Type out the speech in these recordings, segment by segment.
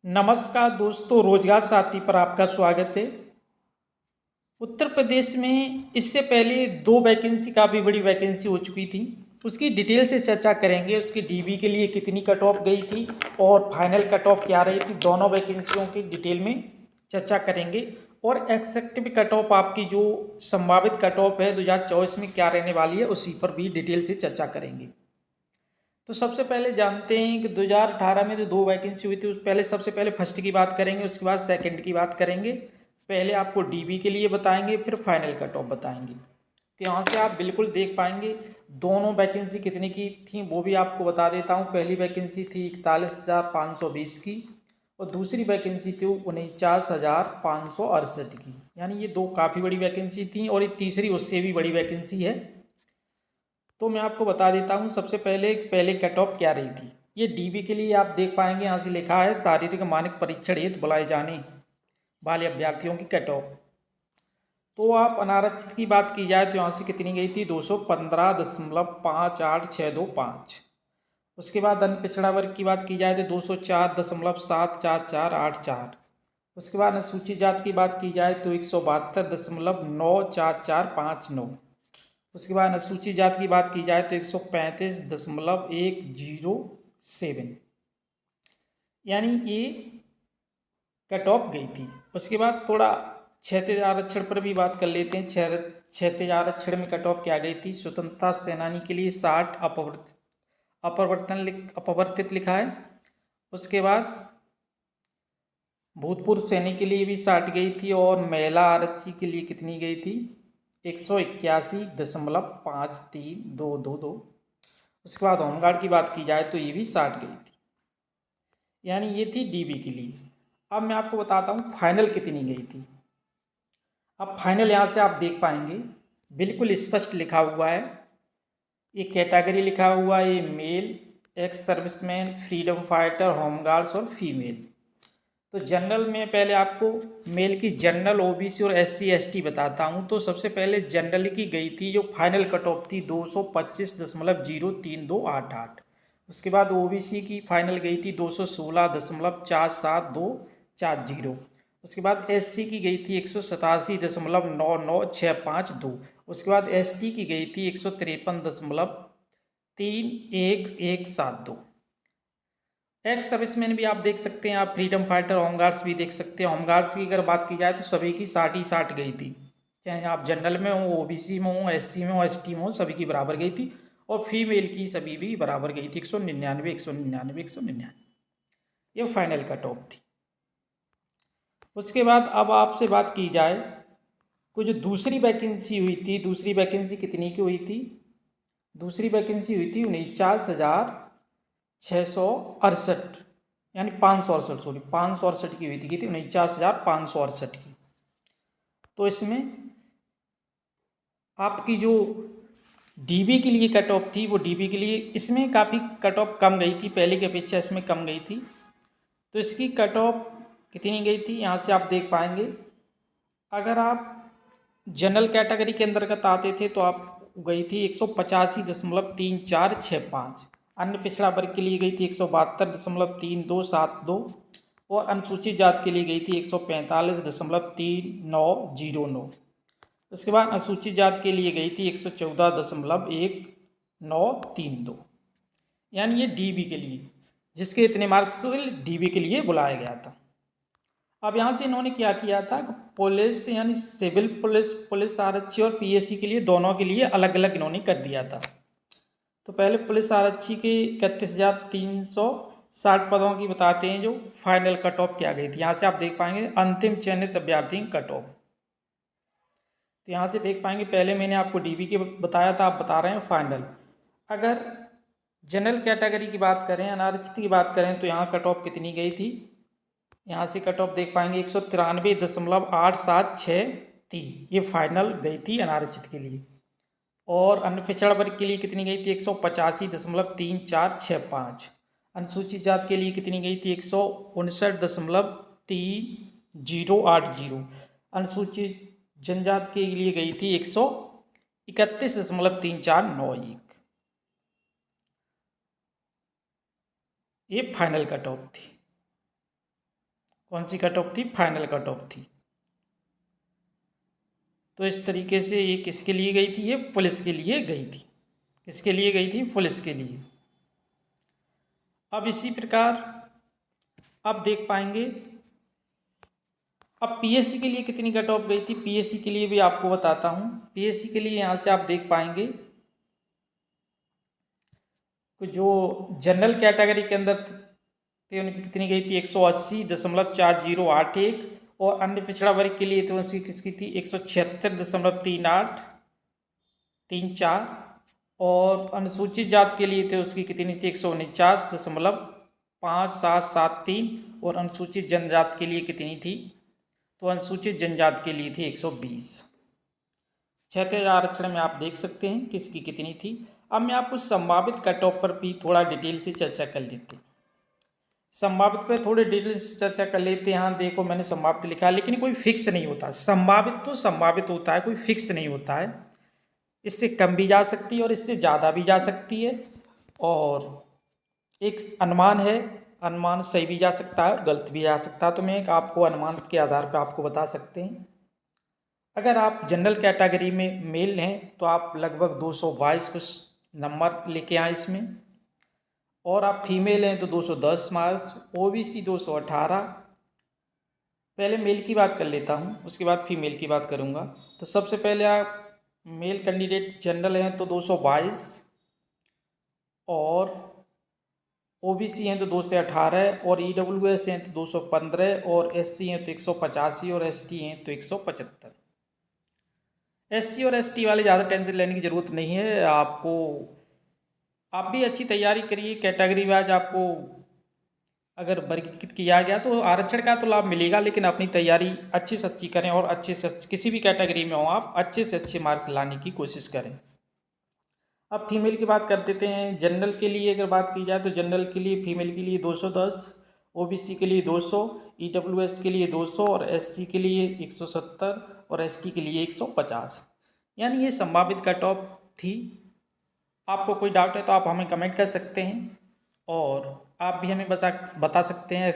नमस्कार दोस्तों, रोजगार साथी पर आपका स्वागत है। उत्तर प्रदेश में इससे पहले दो वैकेंसी, काफ़ी बड़ी वैकेंसी हो चुकी थी। उसकी डिटेल से चर्चा करेंगे। उसकी डीबी के लिए कितनी कट ऑफ गई थी और फाइनल कट ऑफ क्या रही थी, दोनों वैकेंसियों की डिटेल में चर्चा करेंगे। और एक्सेप्टिव कट ऑफ, आपकी जो संभावित कट ऑफ है 2024 में क्या रहने वाली है, उसी पर भी डिटेल से चर्चा करेंगे। तो सबसे पहले जानते हैं कि 2018 में जो दो वैकेंसी हुई थी, उस पहले सबसे पहले फर्स्ट की बात करेंगे, उसके बाद सेकंड की बात करेंगे। पहले आपको डीबी के लिए बताएंगे, फिर फाइनल कट ऑफ बताएंगे। तो यहाँ से आप बिल्कुल देख पाएंगे दोनों वैकेंसी कितने की थी, वो भी आपको बता देता हूँ। पहली वैकेंसी थी 41,520 की और दूसरी वैकेंसी थी 49,568 की। यानी ये दो काफ़ी बड़ी वैकेंसी थी और एक तीसरी उससे भी बड़ी वैकेंसी है। तो मैं आपको बता देता हूँ सबसे पहले कट ऑफ क्या रही थी। ये डीबी के लिए आप देख पाएंगे, यहाँ से लिखा है शारीरिक मानक परीक्षण हेतु बुलाए जाने वाले अभ्यर्थियों की कट ऑफ। तो आप अनारक्षित की बात की जाए तो यहाँ से कितनी गई थी, 215.58625। उसके बाद अन्य पिछड़ा वर्ग की बात की जाए तो 204.74484। उसके बाद अनुसूचित जाति की बात की जाए तो 172.94459। उसके बाद अनुसूचित जाति की बात की जाए तो 135.107, यानी ये कट ऑफ गई थी। उसके बाद थोड़ा क्षैतिज आरक्षण पर भी बात कर लेते हैं। क्षैतिज आरक्षण में कट ऑफ क्या गई थी। स्वतंत्रता सेनानी के लिए 60 अपवर्तित लिखा है। उसके बाद भूतपूर्व सैनिक के लिए भी 60 गई थी और महिला आरक्षी के लिए कितनी गई थी, 181.53222। उसके बाद होमगार्ड की बात की जाए तो ये भी 60 गई थी। यानी ये थी डीबी के लिए। अब मैं आपको बताता हूँ फाइनल कितनी गई थी। अब फाइनल यहाँ से आप देख पाएंगे बिल्कुल स्पष्ट लिखा हुआ है। ये कैटेगरी लिखा हुआ है, ये male, ex serviceman, freedom fighter, home guards और फीमेल। तो जनरल में पहले आपको मेल की जनरल, ओबीसी और एससी एसटी बताता हूँ। तो सबसे पहले जनरल की गई थी, जो फाइनल कट ऑफ थी 225.03288। उसके बाद ओबीसी की फाइनल गई थी 216.47240। उसके बाद एससी की गई थी 187.99652। उसके बाद एसटी की गई थी 153.31172। एक्स सर्विसमैन भी आप देख सकते हैं, आप फ्रीडम फाइटर, होमगार्ड्स भी देख सकते हैं। होमगार्ड्स की अगर बात की जाए तो सभी की 60 ही 60 गई थी, चाहे आप जनरल में हो, ओबीसी में हो, एससी में हो, एसटी में हो, सभी की बराबर गई थी। और फीमेल की सभी भी बराबर गई थी, 199 199 199। ये फाइनल कट ऑफ थी। उसके बाद अब आपसे बात की जाए कोई जो दूसरी वैकेंसी हुई थी, दूसरी वैकेंसी कितनी की हुई थी। दूसरी वैकेंसी हुई थी 49,668, यानी 568, सॉरी 568 की हुई थी। कितनी, 49,568 की। तो इसमें आपकी जो डीबी के लिए कट ऑफ थी, वो डीबी के लिए इसमें काफ़ी कट ऑफ कम गई थी, पहले की अपेक्षा इसमें कम गई थी। तो इसकी कट ऑफ कितनी गई थी, यहाँ से आप देख पाएंगे। अगर आप जनरल कैटेगरी के अंतर्गत आते थे तो आप गई थी 185.3465। अन्य पिछड़ा वर्ग के लिए गई थी 172.3272 और अनुसूचित जाति के लिए गई थी 145.3909। उसके बाद अनुसूचित जाति के लिए गई थी 114.1932। यानी ये डीबी के लिए, जिसके इतने मार्क्स थे, डीबी के लिए बुलाया गया था। अब यहाँ से इन्होंने क्या किया था, पुलिस यानी सिविल पुलिस आरक्षी और पीएससी के लिए, दोनों के लिए अलग अलग इन्होंने कर दिया था। तो पहले पुलिस आरक्षी के 31,360 पदों की बताते हैं जो फाइनल कट ऑफ क्या गई थी। यहाँ से आप देख पाएंगे अंतिम चयनित अभ्यर्थी कट ऑफ। तो यहाँ से देख पाएंगे, पहले मैंने आपको डीबी के बताया था, आप बता रहे हैं फाइनल। अगर जनरल कैटेगरी की बात करें, अनारक्षित की बात करें, तो यहाँ कट ऑफ कितनी गई थी। यहाँ से कट ऑफ देख पाएंगे 193.876 थी, ये फाइनल गई थी अनारक्षित के लिए। और अन्य पिछड़ा वर्ग के लिए कितनी गई थी, 185.3465। अनुसूचित जाति के लिए कितनी गई थी, 159.3080। अनुसूचित जनजाति के लिए गई थी 131.3491। ये फाइनल कट ऑफ थी। कौन सी कट ऑफ थी? फाइनल कट ऑफ थी। तो इस तरीके से ये किसके लिए गई थी? ये पुलिस के लिए गई थी। किसके लिए गई थी? पुलिस के लिए। अब इसी प्रकार आप देख पाएंगे, अब पीएससी के लिए कितनी कट ऑफ गई थी, पीएससी के लिए भी आपको बताता हूँ। पीएससी के लिए यहाँ से आप देख पाएंगे कि जो जनरल कैटेगरी के अंदर थे उनकी कितनी गई थी? 180.4081, और अन्य पिछड़ा वर्ग के लिए तो उसकी किसकी थी? 176.3834, और अनुसूचित जात के लिए थे उसकी कितनी थी? 149.5773, और अनुसूचित जनजात के लिए कितनी थी? तो अनुसूचित जनजात के लिए थी 120। क्षैतिज आरक्षण में आप देख सकते हैं किसकी कितनी थी। अब मैं आपको संभावित कट ऑफ पर भी थोड़ा डिटेल से चर्चा कर लेते हैं। संभावित पर थोड़े डिटेल से चर्चा कर लेते हैं। यहाँ देखो मैंने संभावित लिखा है, लेकिन कोई फिक्स नहीं होता। संभावित तो संभावित होता है, कोई फिक्स नहीं होता है। इससे कम भी जा सकती है और इससे ज़्यादा भी जा सकती है, और एक अनुमान है, अनुमान सही भी जा सकता है और गलत भी जा सकता है। तो मैं एक आपको अनुमान के आधार पर आपको बता सकते हैं। अगर आप जनरल कैटेगरी में मेल हैं तो आप लगभग 222 कुछ नंबर लेके आए इसमें, और आप फीमेल हैं तो 210 मार्क्स, ओबीसी 218। पहले मेल की बात कर लेता हूँ, उसके बाद फीमेल की बात करूँगा। तो सबसे पहले आप मेल कैंडिडेट जनरल हैं तो 222, और ओबीसी हैं तो 2 से 18, और ईडब्ल्यूएस हैं तो 215, और एससी हैं तो 185, और एसटी हैं तो 175। एससी और एसटी वाले ज़्यादा टेंशन लेने की ज़रूरत नहीं है। आपको, आप भी अच्छी तैयारी करिए। कैटेगरी वाइज आपको अगर वर्गीकृत किया गया तो आरक्षण का तो लाभ मिलेगा, लेकिन अपनी तैयारी अच्छी से अच्छी करें, और अच्छे से किसी भी कैटेगरी में हो आप अच्छे से अच्छे मार्क्स लाने की कोशिश करें। अब फीमेल की बात कर देते हैं। जनरल के लिए अगर बात की जाए तो जनरल के लिए फीमेल के लिए 210, ओबीसी के लिए 200, ईडब्ल्यूएस के लिए 200, और एससी के लिए 170, और एसटी के लिए 150। यानी ये संभावित कट ऑफ थी। आपको कोई डाउट है तो आप हमें कमेंट कर सकते हैं, और आप भी हमें बता सकते हैं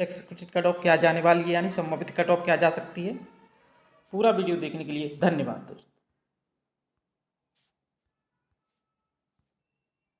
एक्सपेक्टेड कट ऑफ क्या जाने वाली है, यानी संभावित कट ऑफ क्या जा सकती है। पूरा वीडियो देखने के लिए धन्यवाद दोस्तों।